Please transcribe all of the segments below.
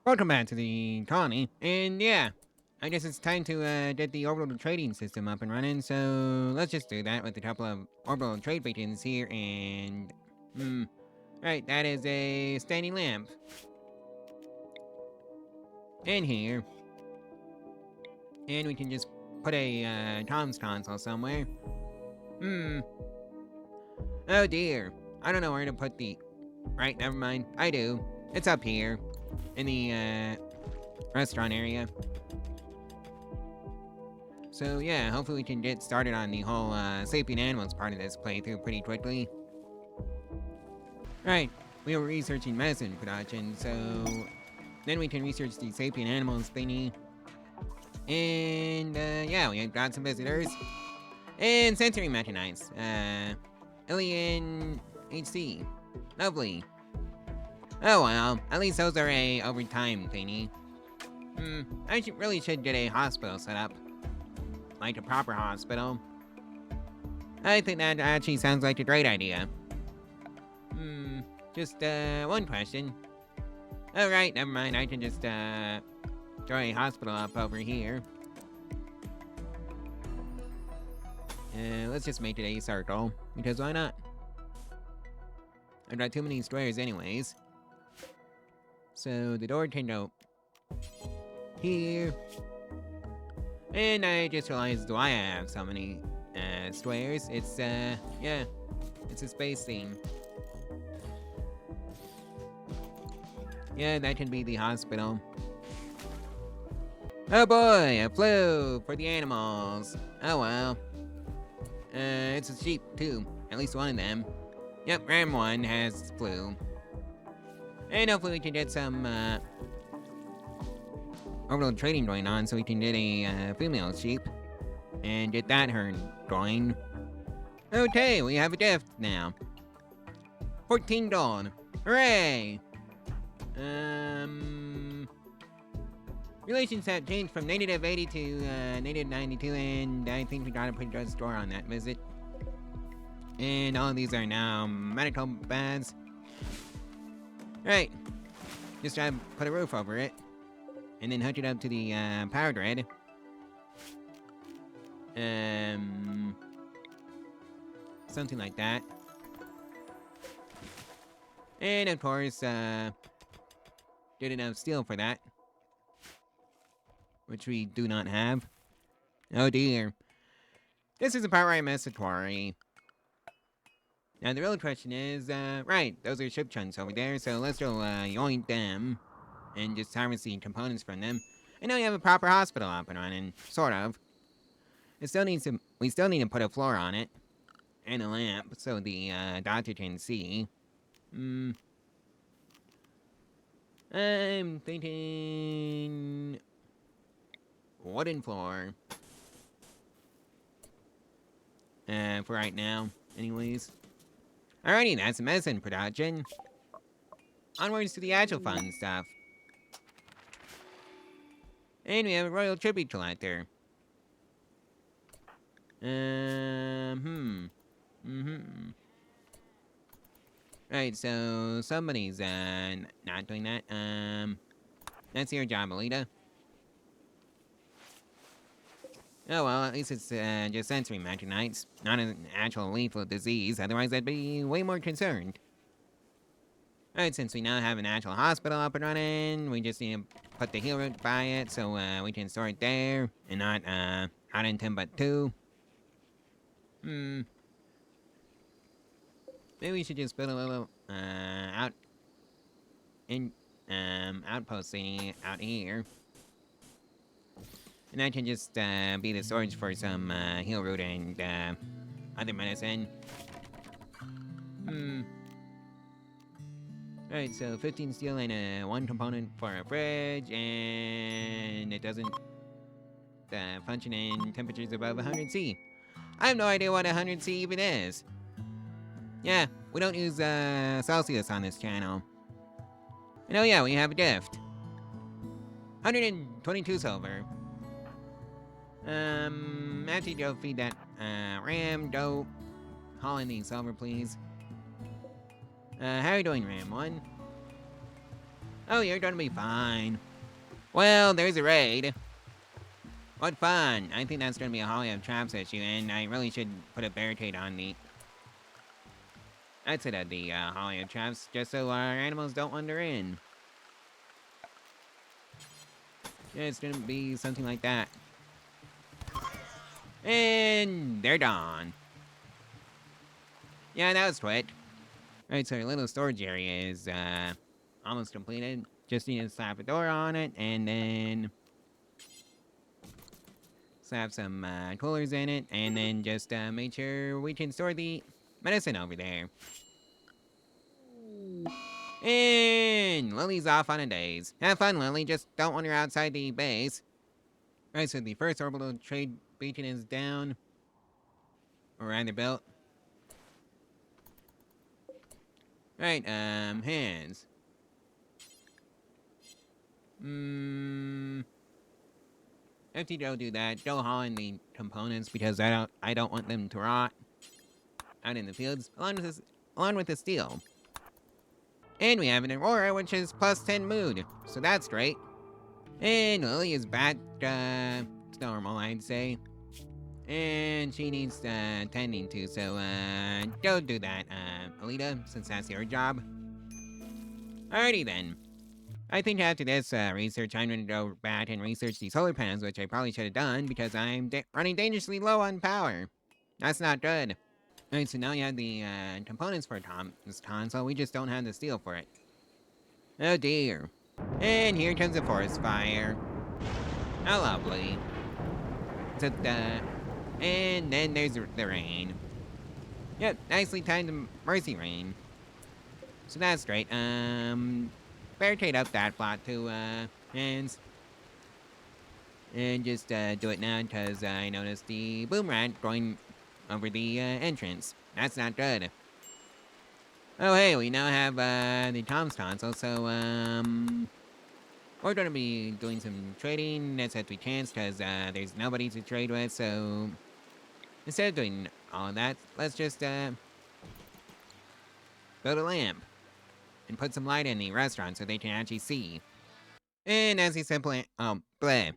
Welcome back to the colony, and yeah, I guess it's time to get the orbital trading system up and running, so let's just do that with a couple of orbital trade beacons here, and, right, that is a standing lamp. And here. And we can just put a comms console somewhere. Oh dear, I don't know where to put the... Right, never mind, I do. It's up here, in the, restaurant area. So yeah, hopefully we can get started on the whole sapient animals part of this playthrough pretty quickly. Right, we were researching medicine production, so then we can research the sapient animals thingy. And yeah, we got some visitors. And sensory mechanites. Alien HC. Lovely. Oh well, at least those are a overtime thingy. I really should get a hospital set up. Like a proper hospital. I think that actually sounds like a great idea. Just one question. Oh right, never mind, I can just throw a hospital up over here. Let's just make it a circle, because why not? I've got too many squares anyways. So the door can go here. And I just realized why I have so many squares. It's yeah, it's a space theme. Yeah, that can be the hospital. Oh boy, a flu for the animals. Oh well. It's a sheep too, at least one of them. Yep, Ram 1 has flu. And hopefully we can get some orbital trading going on so we can get a female sheep and get that herd going. Okay, we have a gift now. 14 gold. Hooray! Relations have changed from -80 to -92, and I think we gotta put a store on that visit. And all of these are now medical baths. Right. Just try to put a roof over it. And then hook it up to the power grid. Something like that. And of course, get enough steel for that. Which we do not have. Oh dear. This is the part where I mess with quarry. Now the real question is, right, those are ship chunks over there, so let's go yoink them. And just harvest the components from them. And now you have a proper hospital up and running, sort of. We still need to put a floor on it. And a lamp, so the doctor can see. I'm thinking... wooden floor. For right now, anyways. Alrighty, that's the medicine production. Onwards to the actual fun stuff. And we have a royal tribute collector. Right, so somebody's not doing that. That's your job, Alita. Oh well, at least it's just sensory mechanites, not an actual lethal disease, otherwise I'd be way more concerned. Alright, since we now have an actual hospital up and running, we just need to put the heal route by it so we can store it there, and not out in Timbuktu. Maybe we should just build a little outpost thingy out here. And that can just be the storage for some heal root and other medicine. Alright, so 15 steel and one component for a fridge, and it doesn't function in temperatures above 100 C. I have no idea what 100 C even is. Yeah, we don't use Celsius on this channel. And oh yeah, we have a gift. 122 silver. Actually, go feed that Ram. Go haul in the silver, please. How are you doing, Ram 1? Oh, you're gonna be fine. Well, there's a raid. What fun. I think that's gonna be a Holly of Traps issue, and I really should put a barricade on the outside of the Holly of Traps, just so our animals don't wander in. Yeah, it's gonna be something like that. And they're gone. Yeah, that was quick. Alright, so our little storage area is almost completed. Just need to slap a door on it, and then slap some coolers in it, and then just make sure we can store the medicine over there. And Lily's off on a daze. Have fun, Lily. Just don't wander outside the base. Right, so the first orbital trade beacon is down. Or rather built. Right, hands. After you go do that, go haul in the components because I don't want them to rot out in the fields, along with the steel. And we have an Aurora, which is plus 10 mood, so that's great. And Lily is back, to normal, I'd say. And she needs, tending to, so, go do that, Alita, since that's your job. Alrighty then. I think after this, research, I'm gonna go back and research the solar panels, which I probably should have done, because I'm running dangerously low on power. That's not good. Alright, so now you have the, components for this console, we just don't have the steel for it. Oh dear. And here comes a forest fire. How lovely. So, and then there's the rain. Yep, nicely timed mercy rain. So that's great. Barricade up that plot too, hands. And just, do it now, because I noticed the boom rat going over the, entrance. That's not good. Oh hey, we now have, the comms console, so, we're gonna be doing some trading as best we can, because, there's nobody to trade with, so instead of doing all of that, let's just, build a lamp. And put some light in the restaurant so they can actually see. And as he simply, bleh.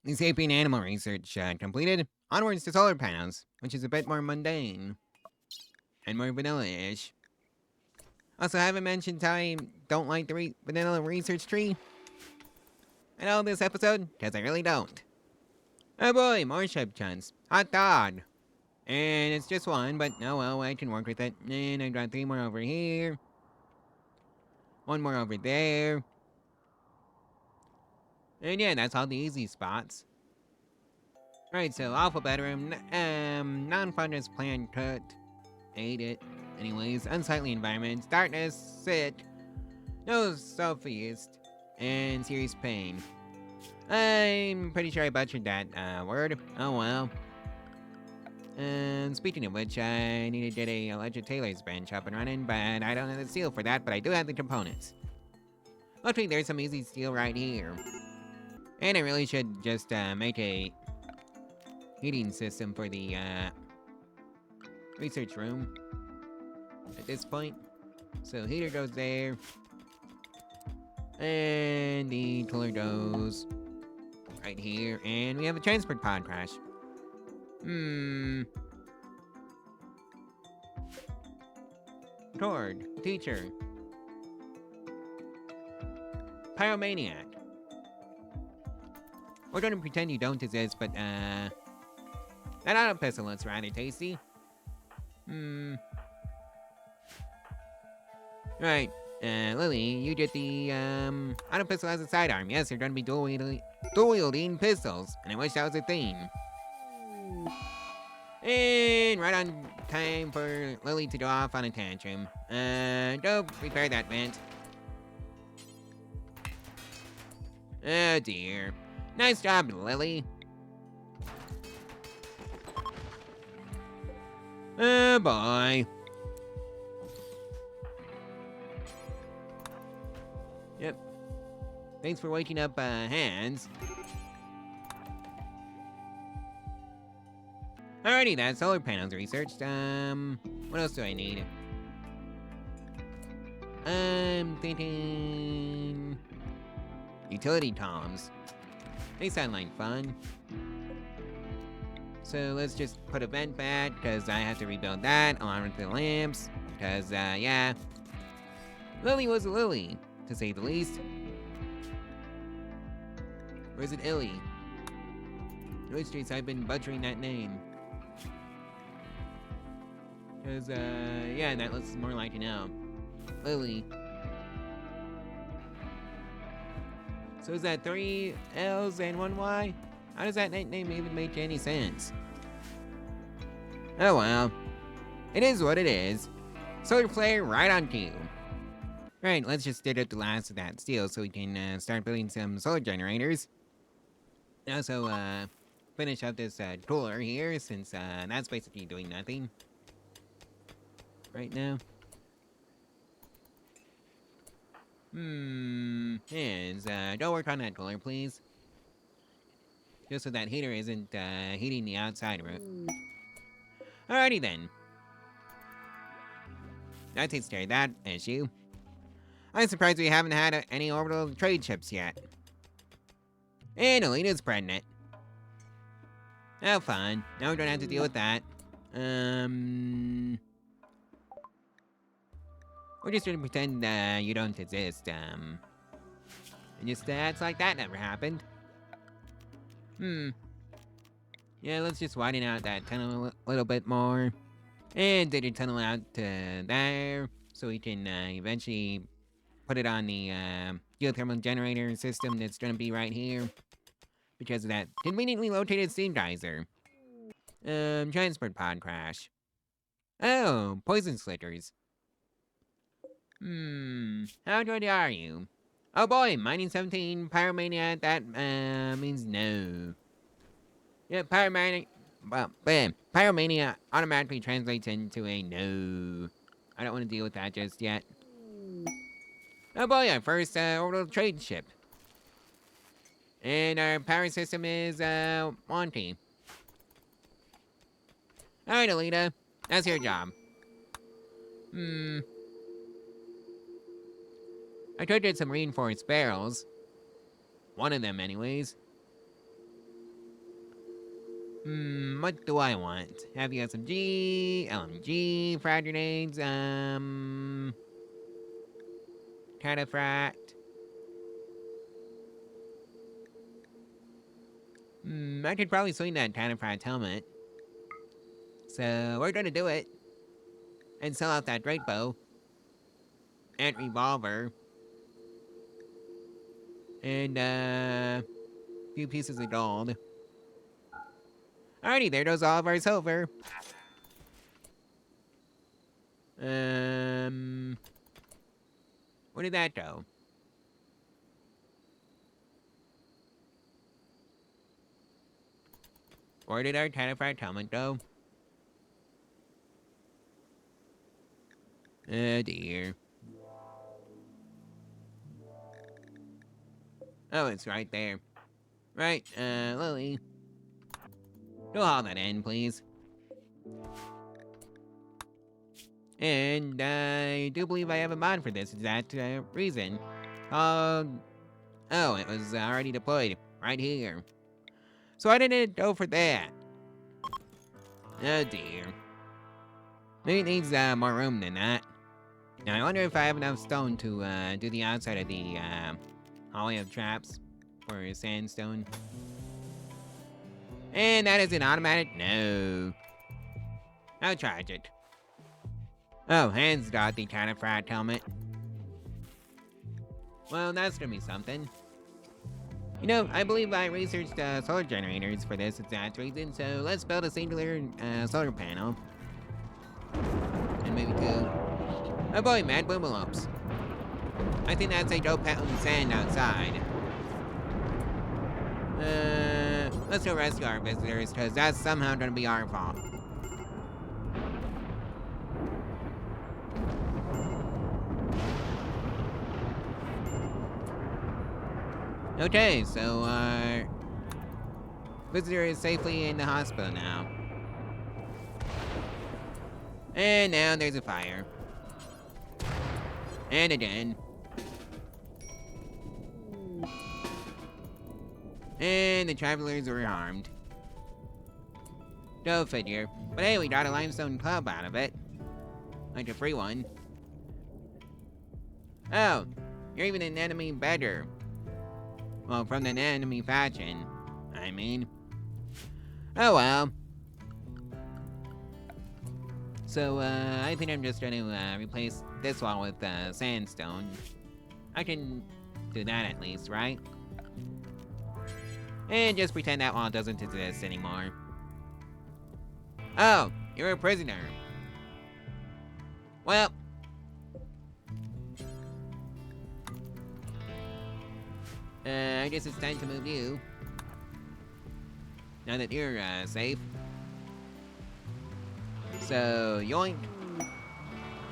The Sapient animal research, completed, onwards to solar panels, which is a bit more mundane. And more vanilla-ish. Also, I haven't mentioned how I don't like the vanilla research tree in all this episode, because I really don't. Oh boy, more ship chunks. Hot dog. And it's just one, but oh well, I can work with it. And I got 3 more over here. 1 more over there. And yeah, that's all the easy spots. Right, so Alpha Bedroom, non-fungus plant cut. Ate it. Anyways, unsightly environments, darkness, sit, no sophist, and serious pain. I'm pretty sure I butchered that, word. Oh well. And speaking of which, I need to get a alleged tailor's bench up and running, but I don't have the steel for that, but I do have the components. Luckily, there's some easy steel right here. And I really should just, make a heating system for the, research room at this point. So heater goes there. And the cooler goes right here. And we have a transport pod crash. Cord, teacher. Pyromania. We're gonna pretend you don't exist, but, that auto pistol looks rather tasty. Right, Lily, you get the, auto pistol as a sidearm. Yes, you're gonna be dual-wielding pistols, and I wish that was a thing. And right on time for Lily to go off on a tantrum. Go repair that vent. Oh dear. Nice job, Lily. Oh boy. Yep. Thanks for waking up, Hands. Alrighty, that solar panels researched. What else do I need? I'm thinking... utility toms. They sound like fun. So let's just put a vent back, because I have to rebuild that along with the lamps. Because, yeah. Lily was a lily, to say the least. Or is it Illy? In which case, I've been butchering that name. Because, yeah, that looks more like it now. Lily. So is that 3 L's and 1 Y? How does that name even make any sense? Oh well. It is what it is. Solar flare right on cue. Right, let's just dig up the last of that steel so we can start building some solar generators. And also, finish up this cooler here since that's basically doing nothing right now. Yes, don't work on that cooler, please. Just so that heater isn't heating the outside room. Alrighty then. That takes care of that issue. I'm surprised we haven't had any orbital trade ships yet. And Alina's pregnant. Oh, fine. Now we don't have to deal with that. We're just gonna pretend you don't exist. And just acts like that never happened. Yeah, let's just widen out that tunnel a little bit more. And dig a tunnel out to there, so we can eventually put it on the geothermal generator system that's gonna be right here. Because of that conveniently located steam geyser. Transport pod crash. Oh, poison slickers. How good are you? Oh boy, mining 17, Pyromania, that means no. Yeah, Pyromania automatically translates into a no. I don't want to deal with that just yet. Oh boy, our first orbital trade ship. And our power system is wonky. Alright, Alita. That's your job. I could get some reinforced barrels. One of them, anyways. What do I want? Have you got some LMG, frag grenades, cataphract. I could probably swing that cataphract helmet. So, we're gonna do it. And sell out that great bow. And revolver. And, a few pieces of gold. Alrighty, there goes all of our silver. Where did that go? Where did our cataphract helmet go? Oh dear. Oh, it's right there. Right, Lily. Go haul that in, please. And I do believe I have a mod for this exact reason. Oh, it was already deployed right here. So I didn't go for that. Oh dear. Maybe it needs more room than that. Now I wonder if I have enough stone to do the outside of the hallway of traps for sandstone. And that is an automatic no. I'll charge it. Oh, Hans got the cataphract helmet. Well, that's gonna be something. You know, I believe I researched solar generators for this exact reason, so let's build a singular solar panel. And maybe 2. Oh boy, mad boomalopes. I think that's a dope pound sand outside. Let's go rescue our visitors, because that's somehow gonna be our fault. Okay, so our visitor is safely in the hospital now. And now there's a fire. And again. And the travelers were harmed. Go figure. But hey, we got a limestone club out of it. Like a free one. Oh, you're even an enemy better. Well, from the enemy faction, I mean. Oh well. So, I think I'm just gonna replace this wall with sandstone. I can do that at least, right? And just pretend that wall doesn't exist anymore. Oh, you're a prisoner. Well. I guess it's time to move you. Now that you're, safe. So, yoink.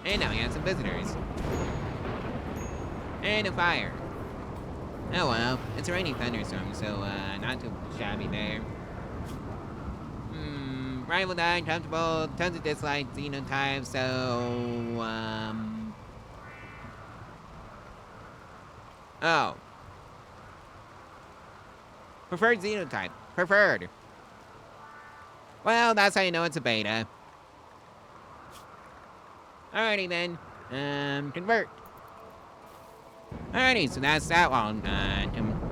And now we have some visitors. And a fire. Oh well, it's a rainy thunderstorm, so, not too shabby there. Rival die, comfortable, tons of dislikes, xenotypes, so, oh. Preferred xenotype. Preferred. Well, that's how you know it's a beta. Alrighty then. Convert. Alrighty, so that's that one.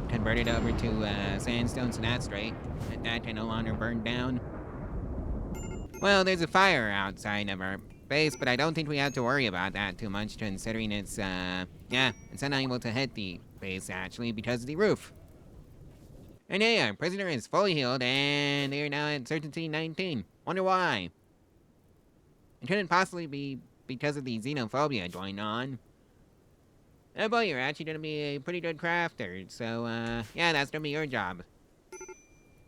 Converted over to sandstone, so that's great. That can no longer burn down. Well, there's a fire outside of our base, but I don't think we have to worry about that too much, considering it's, it's unable to hit the base, actually, because of the roof. And hey, our prisoner is fully healed, and they are now at certainty 19. Wonder why? It couldn't possibly be because of the xenophobia going on. Oh boy, you're actually gonna be a pretty good crafter, so, yeah, that's gonna be your job.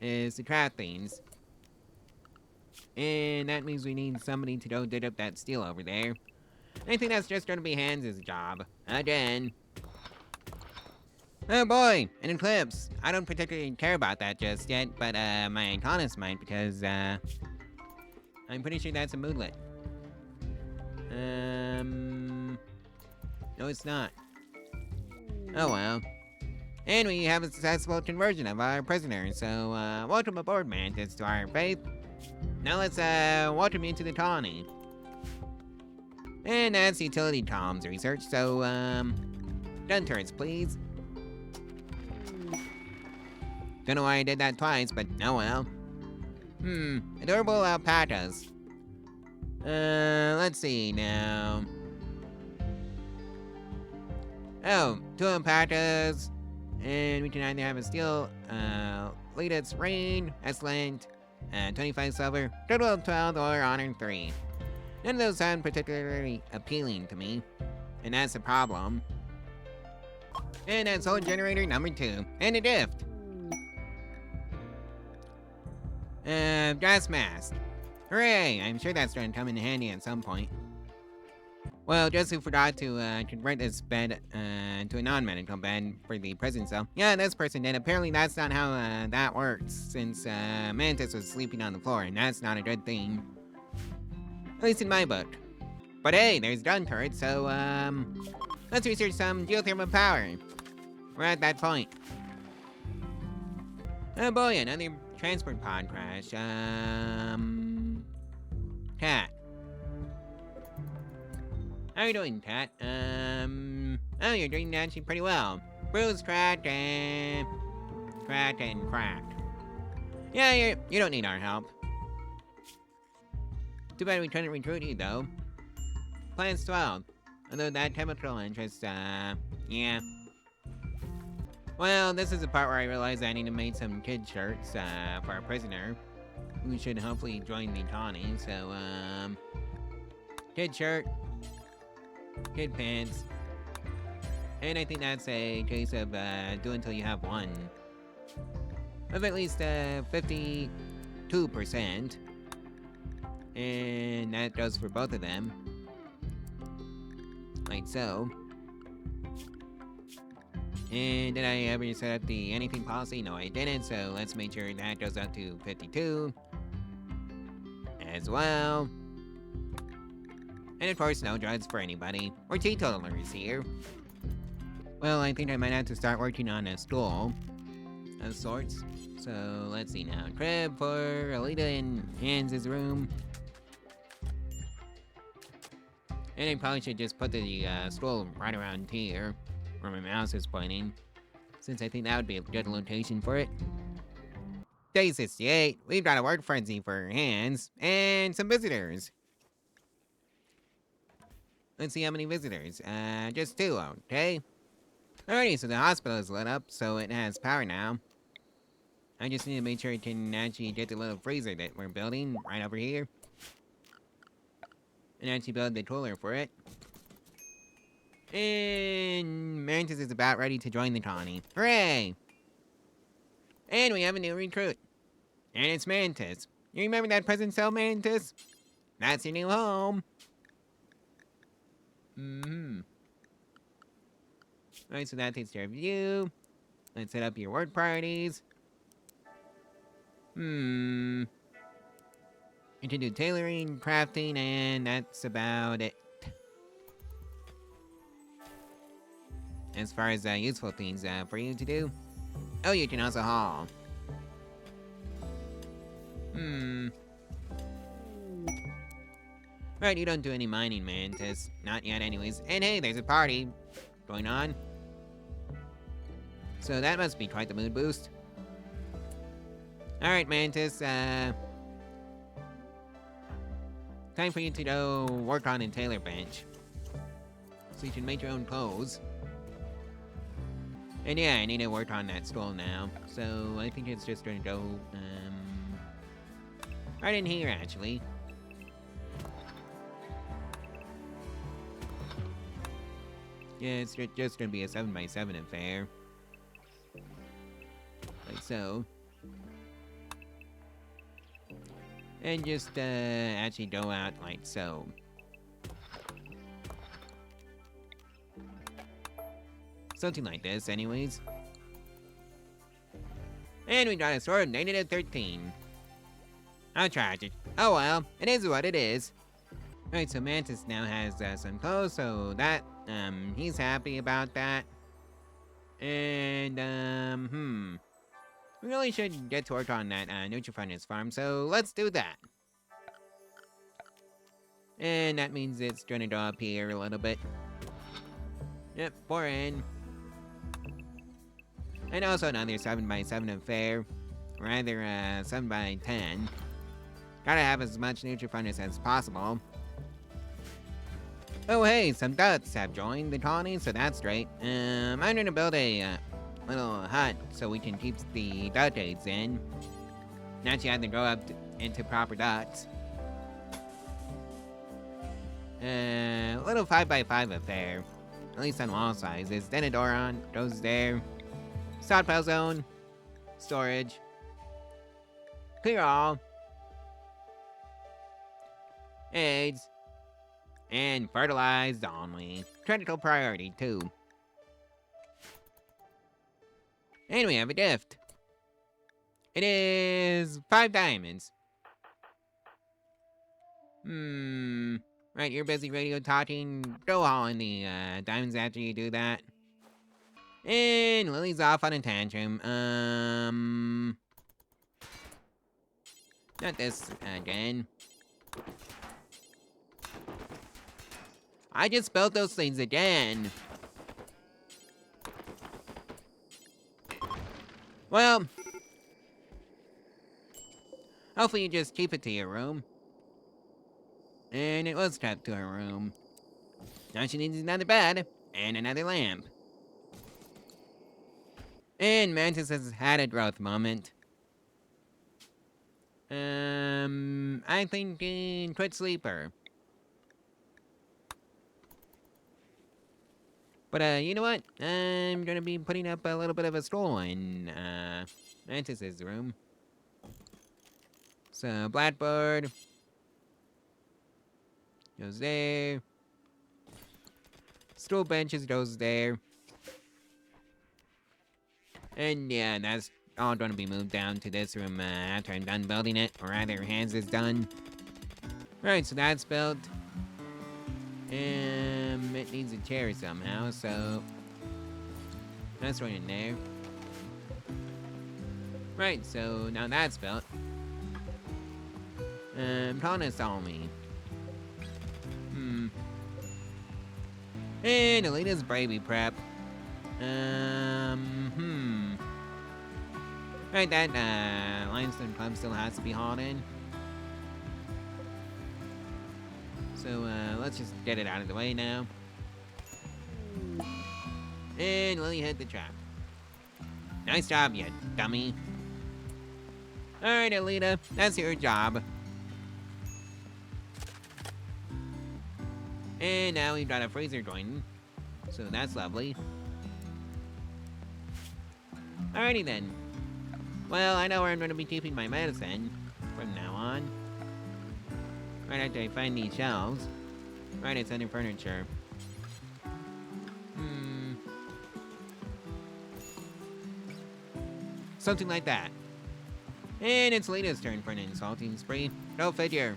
Is to craft things. And that means we need somebody to go dig up that steel over there. I think that's just gonna be Hans' job. Again. Oh boy, an eclipse. I don't particularly care about that just yet, but my Iconus might because I'm pretty sure that's a moodlet. No it's not. Oh well. And we have a successful conversion of our prisoner, so welcome aboard, Mantis, to our faith. Now let's welcome you to the colony. And that's utility comms research, so gun turrets, please. Don't know why I did that twice, but oh well. Adorable alpacas. Let's see now. Oh, 2 alpacas. And we can either have a steel, latest rain, excellent, 25 silver, total of 12, or honor 3. None of those sound particularly appealing to me. And that's the problem. And that's soul generator number 2. And a gift. Gas mask. Hooray! I'm sure that's going to come in handy at some point. Well, just who forgot to convert this bed to a non-medical bed for the prison cell. Yeah, this person did. Apparently that's not how that works, since Mantis was sleeping on the floor, and that's not a good thing. At least in my book. But hey, there's gun turrets, so let's research some geothermal power. We're at that point. Oh boy, another transport pod crash. Cat. How are you doing, Cat? Oh, you're doing actually pretty well. Bruised, cracked, and cracked. Yeah, you don't need our help. Too bad we couldn't recruit you, though. Plan's 12. Although that chemical interest, yeah. Well, this is the part where I realized I need to make some kid shirts, for our prisoner, who should hopefully join the colony, so, kid shirt, kid pants, and I think that's a case of, do until you have one, of at least, 52%, and that goes for both of them, like so. And did I ever set up the anything policy? No, I didn't, so let's make sure that goes up to 52 as well. And of course, no drugs for anybody. We're teetotalers here. Well, I think I might have to start working on a school. of sorts. So let's see now. Crib for Alita in Hans' room. And I probably should just put the stool right around here, where my mouse is pointing, since I think that would be a good location for it. Day 68, we've got a work frenzy for Hans, and some visitors. Let's see how many visitors. Just 2, okay? Alrighty, so the hospital is lit up, so it has power now. I just need to make sure it can actually get the little freezer that we're building right over here. And actually build the cooler for it. And Mantis is about ready to join the colony. Hooray! And we have a new recruit. And it's Mantis. You remember that prison cell, Mantis? That's your new home. Alright, so that takes care of you. Let's set up your work priorities. You can do tailoring, crafting, and that's about it. As far as useful things for you to do. Oh, you can also haul. Right, you don't do any mining, Mantis. Not yet, anyways. And hey, there's a party going on. So that must be quite the mood boost. Alright, Mantis, time for you to go work on a tailor bench. So you can make your own clothes. And yeah, I need to work on that stool now. So I think it's just gonna go, right in here, actually. Yeah, it's just gonna be a 7x7 affair. Like so. And just, actually go out like so. Something like this, anyways. And we got a sword, -13. How tragic. Oh well, it is what it is. Alright, so Mantis now has some clothes, so that, he's happy about that. And, we really should get to work on that, Nutrifundus farm, so let's do that. And that means it's gonna go up here a little bit. Yep, 4 in. And also another 7x7 affair. Or either 7x10. Gotta have as much Nutrifundus as possible. Oh hey, some ducks have joined the colony, so that's great. I'm gonna build a little hut so we can keep the duck eggs in. And actually have them grow up into proper ducks. Little 5x5 affair. At least on wall sizes. Then a door on goes there. Stockpile zone. Storage. Clear all. Eggs. And fertilized only. Critical priority, too. And we have a gift. It is 5 diamonds. Right, you're busy radio talking. Go haul in the diamonds after you do that. And Lily's off on a tantrum. Not this again. I just built those things again. Well, hopefully you just keep it to your room. And it was kept to her room. Now she needs another bed and another lamp. And Mantis has had a growth moment. I think quit sleeper. But you know what? I'm gonna be putting up a little bit of a stool in Mantis's room. So blackboard goes there. Stool benches goes there. And yeah, that's all gonna be moved down to this room after I'm done building it, or rather Hans is done. Alright, so that's built. It needs a chair somehow, so that's right in there. Right, so now that's built. Tallness only. And Alita's Bravey Prep. Right, that, limestone pump still has to be hauled in. So, let's just get it out of the way now. And Lily hit the trap. Nice job, you dummy. Alright, Alita, that's your job. And now we've got a freezer joined. So that's lovely. Alrighty then. Well, I know where I'm going to be keeping my medicine from now on. Right after I find these shelves. Right, it's under furniture. Something like that. And it's Lita's turn for an insulting spree. Go figure.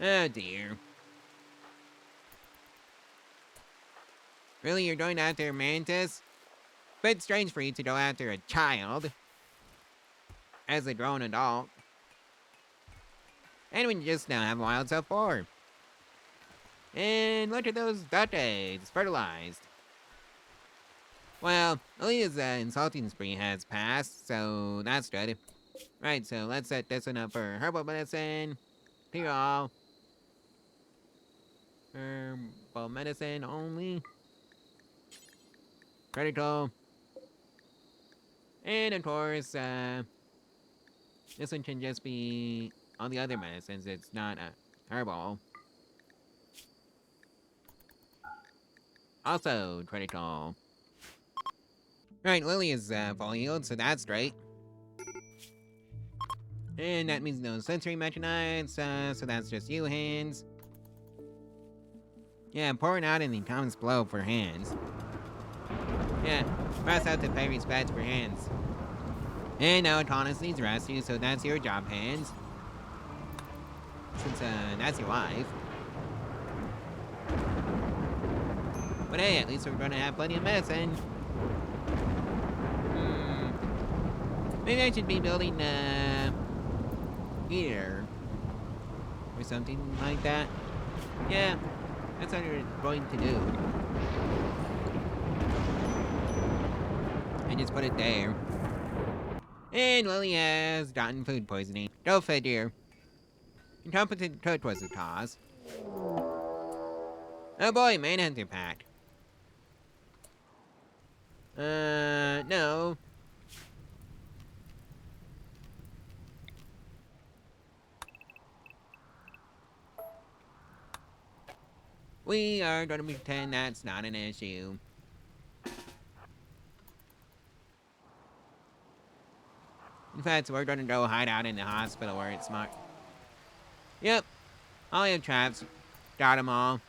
Oh dear. Really, you're going after Mantis? Bit strange for you to go after a child. As a grown adult. And when you just now have Wild Self 4. And look at those duck eggs, fertilized. Well, Alita's insulting spree has passed, so that's good. Right, so let's set this one up for herbal medicine. Here all. Herbal medicine only. Critical. And of course, this one can just be all the other medicines. It's not herbal. Also critical. Right, Lily is full healed, so that's great. And that means no sensory mechanites, so that's just you, hands. Yeah, pouring out in the comments below for hands. Yeah, press out to pay respects for hands. And now Adonis needs rescue, so that's your job, hands. Since, that's your wife. But hey, at least we're gonna have plenty of medicine. Maybe I should be building, here. Or something like that. Yeah, that's what we're going to do. And just put it there. And Lily has gotten food poisoning. Go figure. Incompetent cook was the cause. Oh boy, Manhunter pack. No. We are going to pretend that's not an issue. In fact, we're going to go hide out in the hospital where it's smart. Yep. All have traps. Got them all.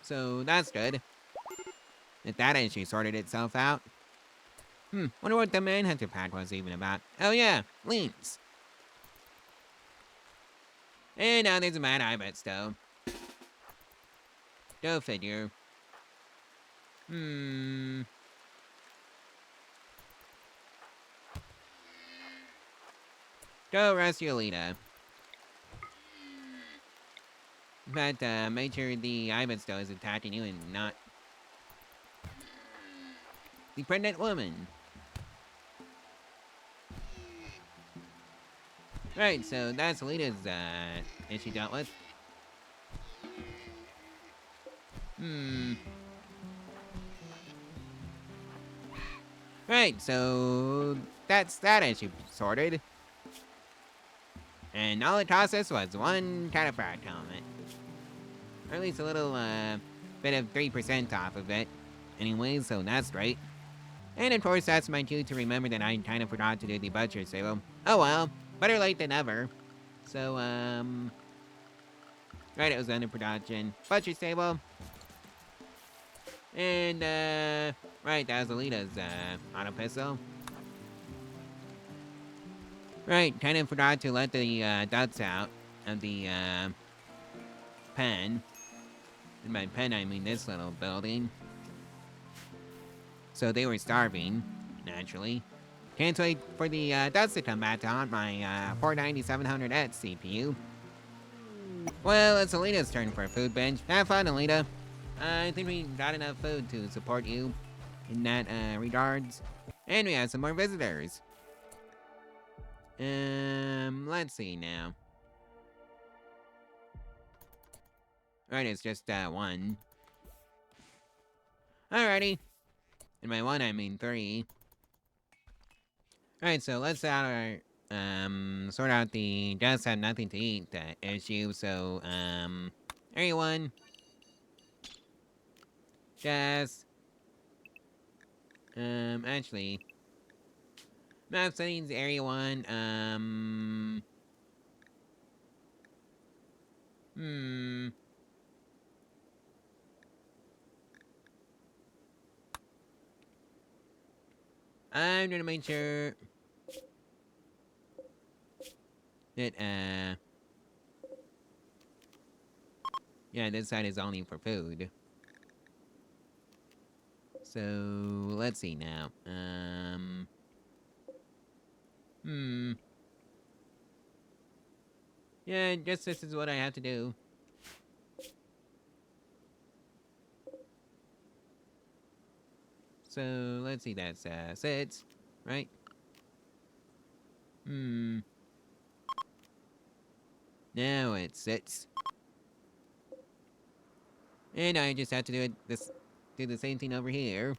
So that's good. If that issue sorted itself out. Wonder what the Manhunter pack was even about. Oh yeah, links. And now there's a mad Ibet stove. Go figure. Go rescue Alita. In fact, make sure the Ibet stove is attacking you and not the pregnant woman. Right, so that's Alita's, issue dealt with. Right, so that's that issue sorted. And all it cost us was one cataphract helmet. Or at least a little, bit of 3% off of it. Anyways, so that's great. And of course, that's my cue to remember that I kind of forgot to do the butcher sale. Oh well, better late than never. So, right, it was under production. Butcher stable. And, right, that was Alita's, auto pistol. Right, kind of forgot to let the, ducks out of the, pen. And by pen, I mean this little building. So they were starving, naturally. Can't wait for the dust to come back to haunt my 49700X CPU. Well, it's Alita's turn for a food bench. Have fun, Alita. I think we got enough food to support you in that regards. And we have some more visitors. Let's see now. Right, it's just one. Alrighty. And by one, I mean 3. Alright, so let's sort out the just have nothing to eat issue. So, everyone, just, actually, map settings, area 1, I'm gonna make sure that, yeah, this side is only for food. So, let's see now. Yeah, just this is what I have to do. So, let's see, that's, sits, right? Now it sits. And I just have to do the same thing over here.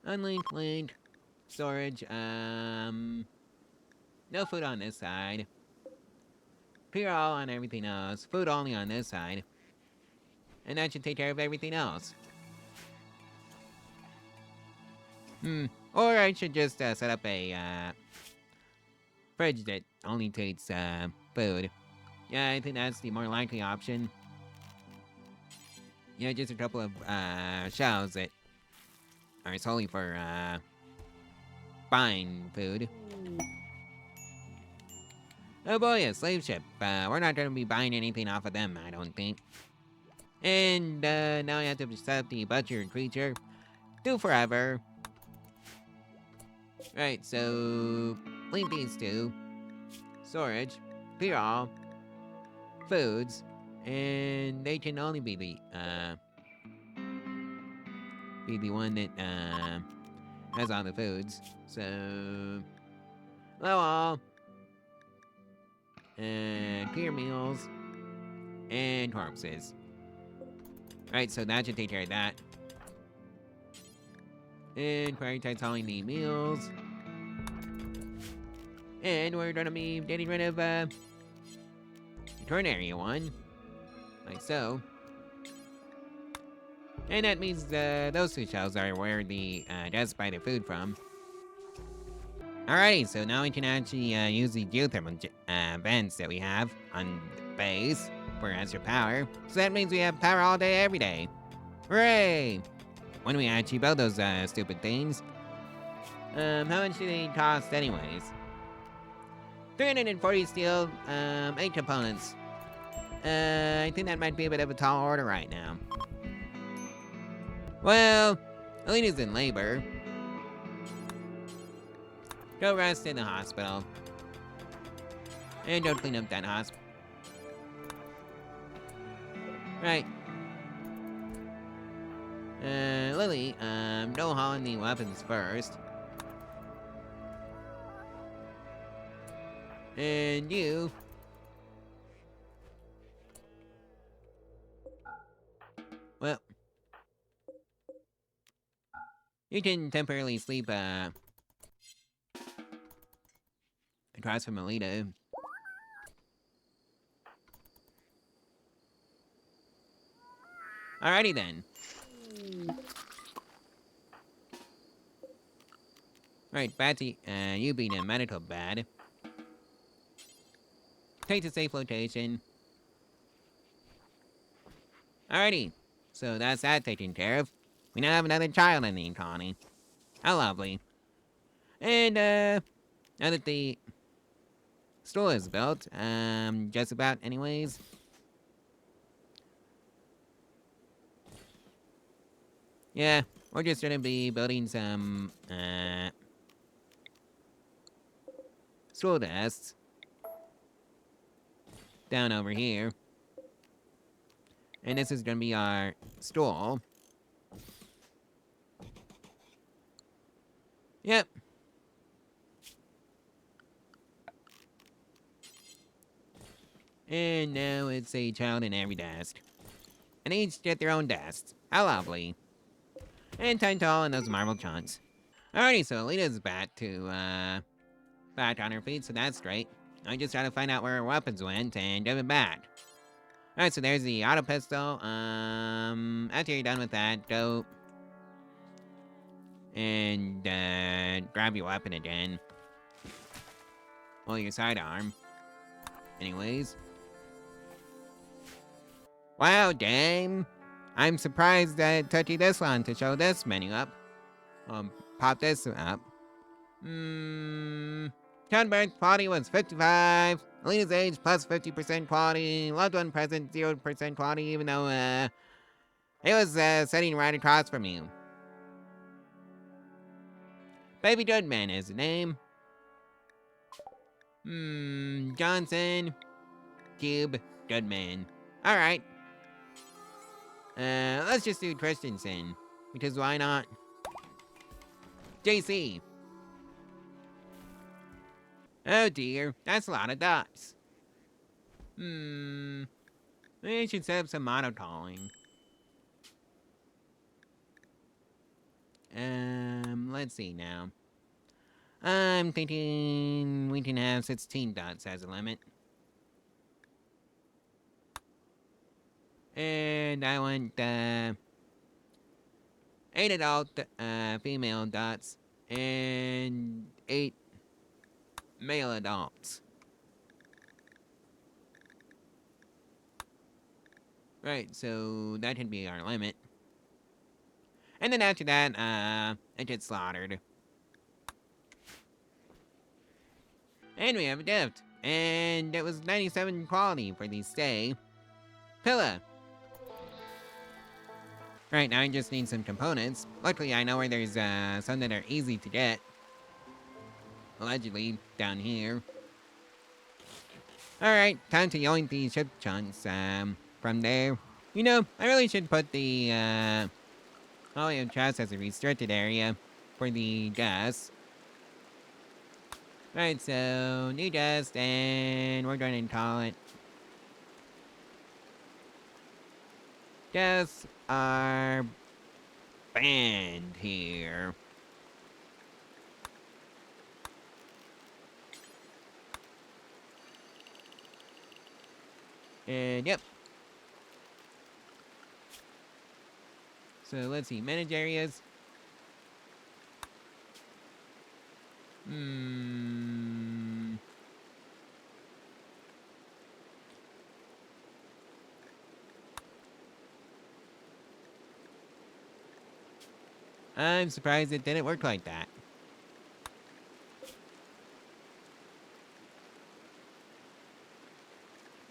Unlink, link, storage, no food on this side. Pure all on everything else. Food only on this side. And that should take care of everything else. Or I should just set up a fridge that only takes food. Yeah, I think that's the more likely option. Yeah, just a couple of shelves that are solely for buying food. Oh boy, a slave ship. We're not going to be buying anything off of them, I don't think. And now I have to set up the butchered creature. Do forever. Right, so link these two. Storage, clear all, foods, and they can only be the one that has all the foods. So low all, and clear meals, and corpses. Right, so that should take care of that. And prioritize hauling the meals. And we're gonna be getting rid of the turn area 1. Like so. And that means those 2 shells are where the just buy the food from. Alrighty, so now we can actually use the geothermal vents that we have on the base for extra power. So that means we have power all day, every day. Hooray! When we actually build those stupid things. How much do they cost anyways? 340 steel, 8 components. I think that might be a bit of a tall order right now. Well, Alina's in labor. Go rest in the hospital. And don't clean up that hospital. Right. Lily, go haul in the weapons first. And you... well... you can temporarily sleep, across from Alita. Alrighty then. Right, Batsy, you being a medical bad. Take to safe location. Alrighty, so that's that taken care of. We now have another child in the colony. How lovely. And, now that the store is built, just about anyways. Yeah, we're just gonna be building some, stool desks down over here. And this is gonna be our stool. Yep. And now it's a child in every desk. And they each get their own desks. How lovely. And time tall and those marble chunks. Alrighty, so Alita's back on her feet, so that's great. I just gotta find out where her weapons went and give it back. Alright, so there's the auto pistol. After you're done with that, go and grab your weapon again. Well, your sidearm. Anyways. Wow, dang. I'm surprised that it took you this long to show this menu up. Pop this up. Childbirth quality was 55. Alina's age plus 50% quality. Loved one present 0% quality, even though, it was, sitting right across from you. Baby Goodman is the name. Johnson. Cube. Goodman. Alright. Let's just do Christensen. Because why not? JC. Oh dear, that's a lot of dots. We should set up some auto-calling. Let's see now. I'm thinking we can have 16 dots as a limit. And I want, 8 adult, female dots, and 8 male adults. Right, so that can be our limit. And then after that, it gets slaughtered. And we have a gift. And it was 97 quality for the stay. Pilla. Right, now I just need some components. Luckily, I know where there's, some that are easy to get. Allegedly, down here. Alright, time to yoink these ship chunks, from there. You know, I really should put the, Hollow chest as a restricted area for the gas. Right, so new dust, and we're going to call it Guests are banned here. And yep. So let's see, manage areas. I'm surprised it didn't work like that.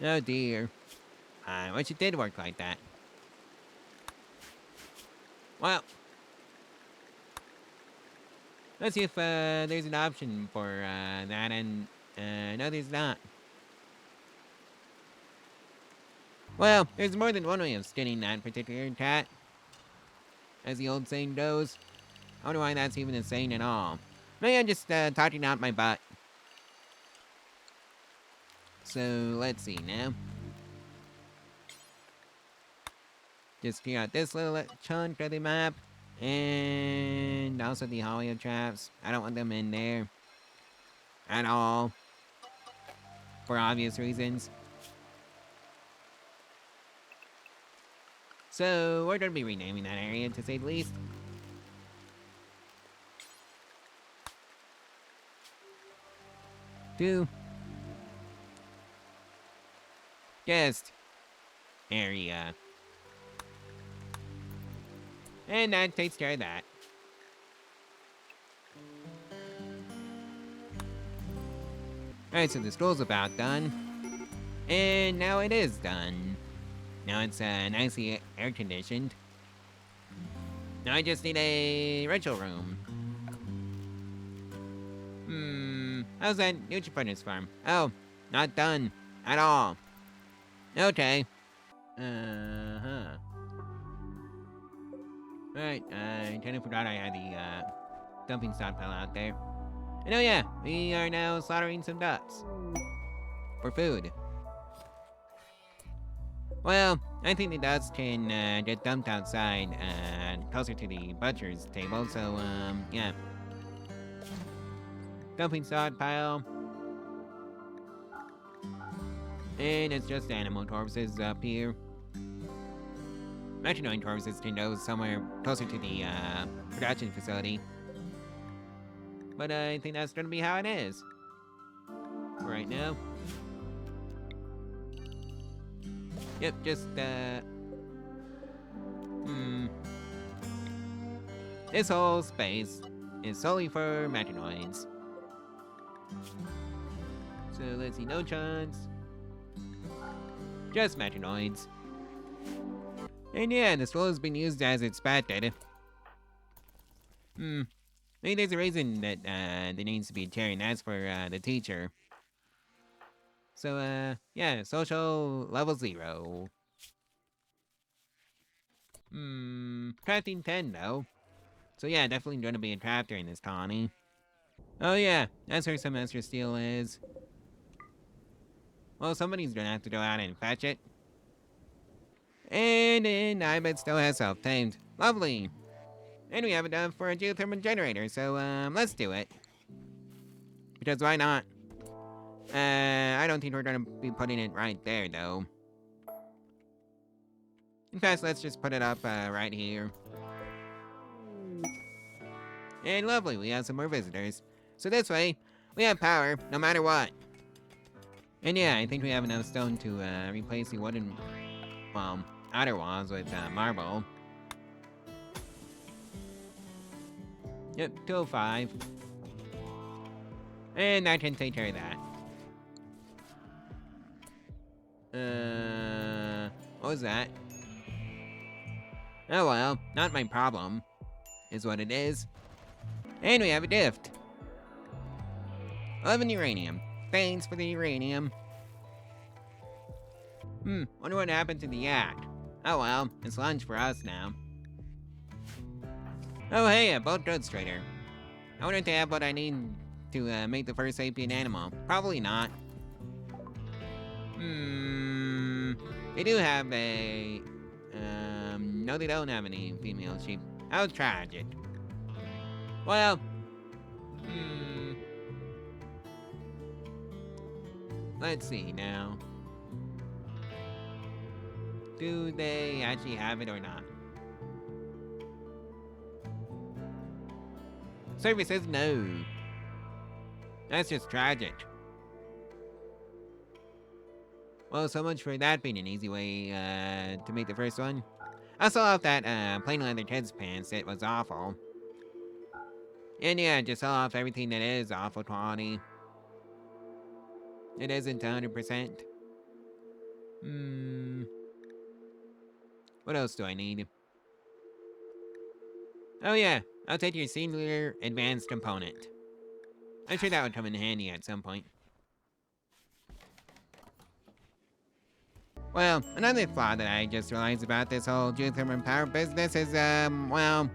Oh dear. I wish it did work like that. Well, let's see if there's an option for that, and no, there's not. Well, there's more than one way of skinning that particular cat, as the old saying goes. I wonder why that's even a saying at all. Maybe I'm just talking out my butt. So let's see now. Just clear out this little chunk of the map. And also the hollow traps. I don't want them in there. At all. For obvious reasons. So we're going to be renaming that area, to say the least. To guest area. And that takes care of that. Alright, so the school's about done. And now it is done. Now it's nicely air conditioned. Now I just need a ritual room. How's that Nutrifitness farm? Oh, not done. At all. Okay. Uh-huh. Right, I kind of forgot I had the, dumping stockpile out there. And oh yeah, we are now slaughtering some ducks. For food. Well, I think the ducks can, get dumped outside, closer to the butcher's table, so, yeah. Dumping stockpile. And it's just animal corpses up here. Mechanized corpses can go somewhere closer to the, production facility. But I think that's gonna be how it is. For right now. Yep, just, This whole space is solely for mechanoids. So let's see, no chance. Just mechanoids. And yeah, this floor has been used as expected. Maybe there's a reason that, there needs to be a chair, and that's for, the teacher. So, yeah, social level 0. Crafting 10, though. So yeah, definitely gonna be a crafter in this colony. Oh yeah, that's where some extra steel is. Well, somebody's gonna have to go out and fetch it. And then Ibet still has self-tamed. Lovely. And we have enough for a geothermal generator, so, let's do it. Because why not? I don't think we're gonna be putting it right there, though. In fact, let's just put it up, right here. And lovely, we have some more visitors. So this way, we have power, no matter what. And yeah, I think we have enough stone to, replace the wooden, well, outer walls with, marble. Yep, 205. And that can take care of that. What was that? Oh well, not my problem, is what it is. And we have a gift. 11 uranium. Thanks for the uranium. Wonder what happened to the yak. Oh well, it's lunch for us now. Oh hey, a boat goods trader. I wonder if they have what I need to make the first sapient animal. Probably not. They do have a... no they don't have any female sheep. How tragic. Well... Let's see now. Do they actually have it or not? Survey says no. That's just tragic. Well, so much for that being an easy way to make the first one. I saw off that plain leather kids pants. It was awful. And yeah, just sell off everything that is awful quality. It isn't 100%. What else do I need? Oh yeah, I'll take your singular advanced component. I'm sure that would come in handy at some point. Well, another flaw that I just realized about this whole geothermal power business is, well,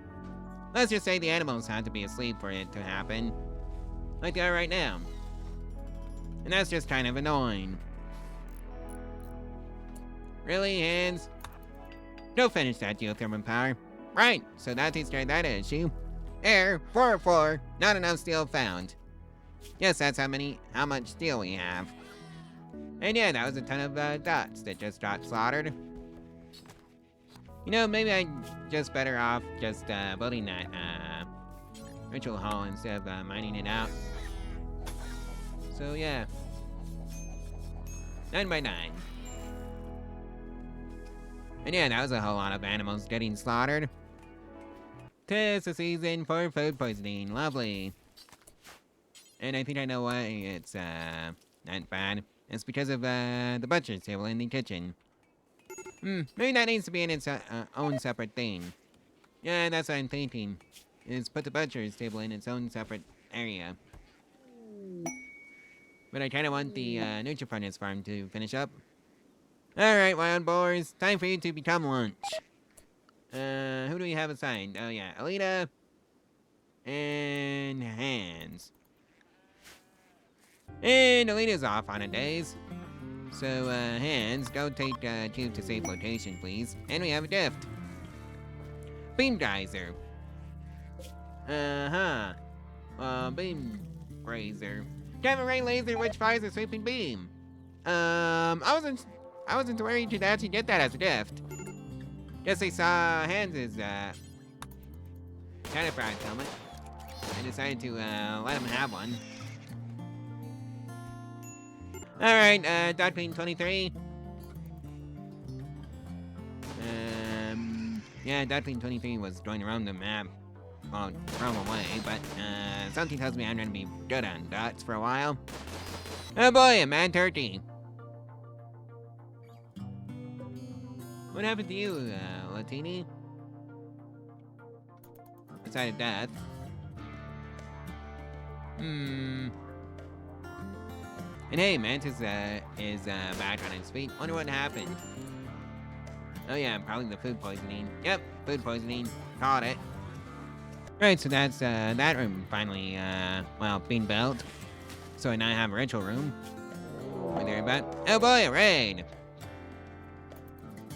let's just say the animals had to be asleep for it to happen. Like they are right now. And that's just kind of annoying. Really, hands? Go finish that geothermal power. Right, so that takes care of that issue. Error 404, not enough steel found. Yes, that's how much steel we have. And yeah, that was a ton of ducks that just got slaughtered. You know, maybe I'm just better off just building that ritual hall instead of mining it out. So yeah, 9 by 9. And yeah, that was a whole lot of animals getting slaughtered. 'Tis the season for food poisoning, lovely. And I think I know why it's not bad. It's because of the butcher's table in the kitchen. Maybe that needs to be in its own separate thing. Yeah, that's what I'm thinking. Is put the butcher's table in its own separate area. But I kinda want the Nutrifundus farm to finish up. Alright, wild boars. Time for you to become lunch. Who do we have assigned? Oh yeah, Alita. And Hands. And Alita's off on a days. So, Hands, go take Tube to safe location, please. And we have a gift. Beam Geyser. Uh-huh. Beam Razor. Gamma Ray Laser which fires a sweeping beam. I wasn't worried to actually get that as a gift. Guess they saw Hans' camouflage helmet. I decided to let him have one. Alright, Dot Queen 23. Yeah, Dot Queen 23 was going around the map. Well, from away, but something tells me I'm gonna be good on dots for a while. Oh boy, a mad turkey. What happened to you, Latini? Aside of death. And hey, Mantis is back on his feet. Wonder what happened. Oh yeah, probably the food poisoning. Yep, food poisoning. Caught it. Right, so that's that room finally, well, being built. So I now have a ritual room. Right there, about. Oh boy, a raid!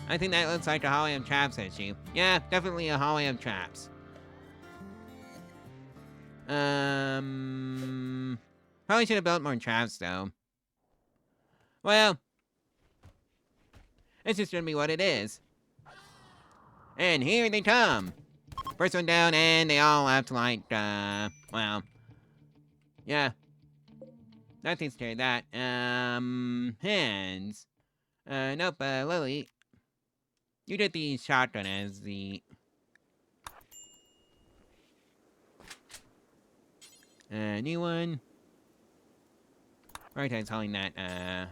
I think that looks like a hallway of traps, says you. Yeah, definitely a hallway of traps. Probably should have built more traps, though. Well, it's just gonna be what it is. And here they come! First one down, and they all left like, well, yeah. That takes care of that. Hands. Nope, Lily. You did the shotgun as the... new one. Right, I was holding that,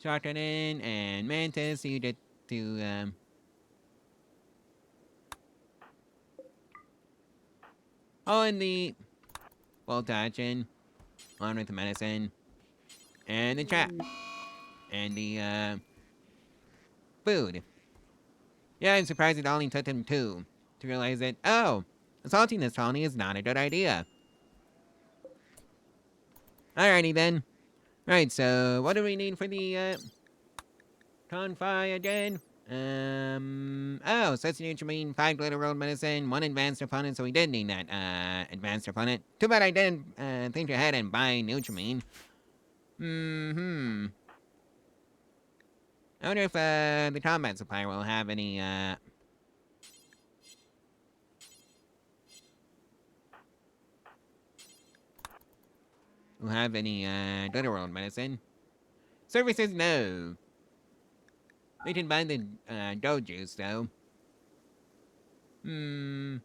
shotgun in, and Mantis, you did to, oh, and the bolt action, on with the medicine, and the trap, and the, food. Yeah, I'm surprised it only took him 2 to realize that, oh, assaulting this colony is not a good idea. Alrighty then. Right, so what do we need for the, Confi again? Oh, so that's Nutrimine, 5 glitter road medicine, 1 advanced opponent, so we did need that, advanced opponent. Too bad I didn't, think ahead and buy Nutrimine. I wonder if, the combat supplier will have any, glitter road medicine. Services, no. We can buy the, dough juice, though. They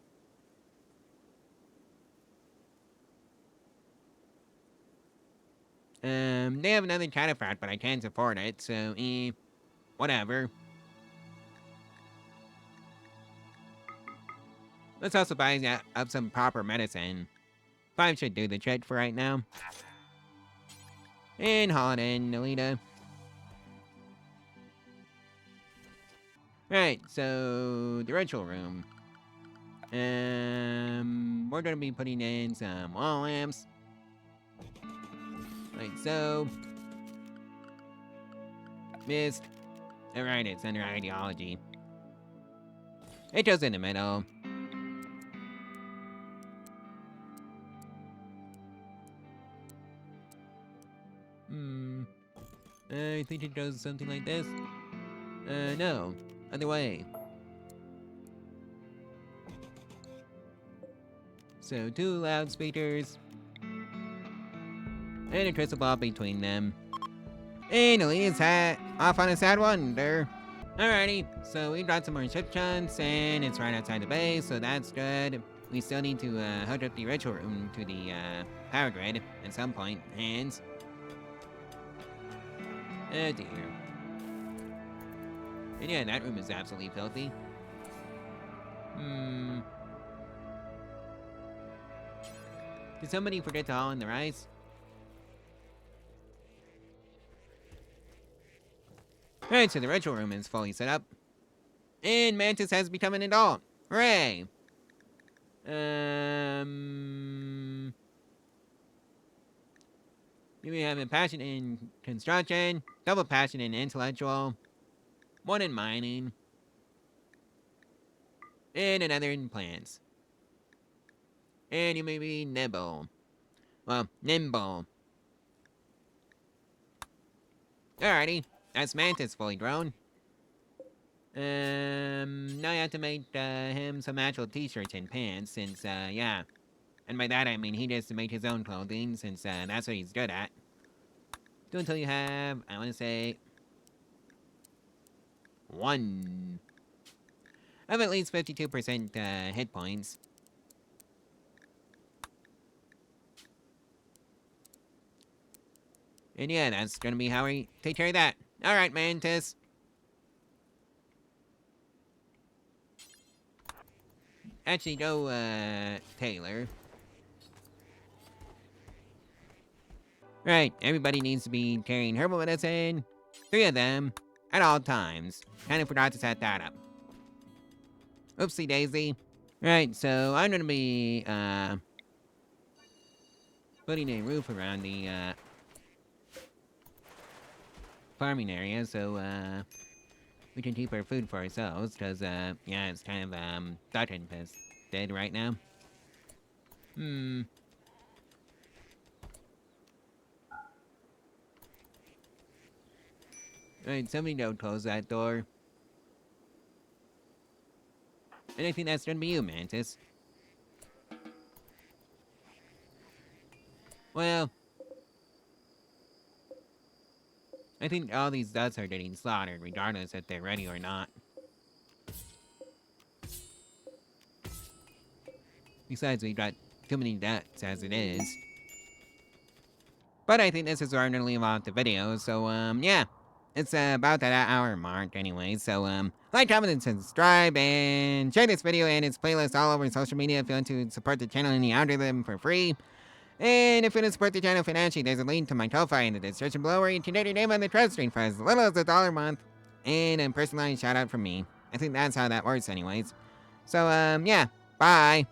have another cataphract, but I can't afford it, so, whatever. Let's also buy up some proper medicine. 5 should do the trick for right now. And haul it in, Nolita. Right, so the ritual room. We're gonna be putting in some wall lamps. Like so. Mist. Alright, it's under ideology. It goes in the middle. I think it goes something like this. No. Other way. So 2 loudspeakers. And a crystal ball between them. And Alina's hat off on a sad wonder. Alrighty, so we got some more ship chunks, and it's right outside the base, so that's good. We still need to hook up the ritual room to the power grid at some point. Hands. Oh dear. And yeah, that room is absolutely filthy. Did somebody forget to haul in the rice? Alright, so the ritual room is fully set up. And Mantis has become an adult. Hooray! We have a passion in construction, double passion in intellectual, one in mining, and another in plants. And you may be nimble. Well, nimble. Alrighty, that's Mantis fully grown. Now you have to make him some actual t-shirts and pants, since, yeah. And by that I mean he gets to make his own clothing, since, that's what he's good at. Do until you have, I want to say, 1. I have at least 52% hit points. And yeah, that's gonna be how we take care of that. Alright, Mantis. Actually, go, Taylor. Right, everybody needs to be carrying herbal medicine. 3 of them, at all times. Kinda forgot to set that up. Oopsie daisy. Right, so I'm gonna be, putting a roof around the, farming area, so, we can keep our food for ourselves, because, yeah, it's kind of, dark and dead right now. Alright, somebody don't close that door. And I think that's gonna be you, Mantis. Well, I think all these ducks are getting slaughtered, regardless if they're ready or not. Besides, we got too many ducks as it is. But I think this is where I'm gonna leave off the video, so, yeah. It's about that hour mark anyway, so, like, comment, and subscribe, and share this video and its playlist all over social media if you want to support the channel and the algorithm for free. And if you want to support the channel financially, there's a link to my Ko-Fi in the description below where you can get your name on the trust stream for as little as $1 a month. And a personalized shout out from me. I think that's how that works anyways. So, yeah, bye.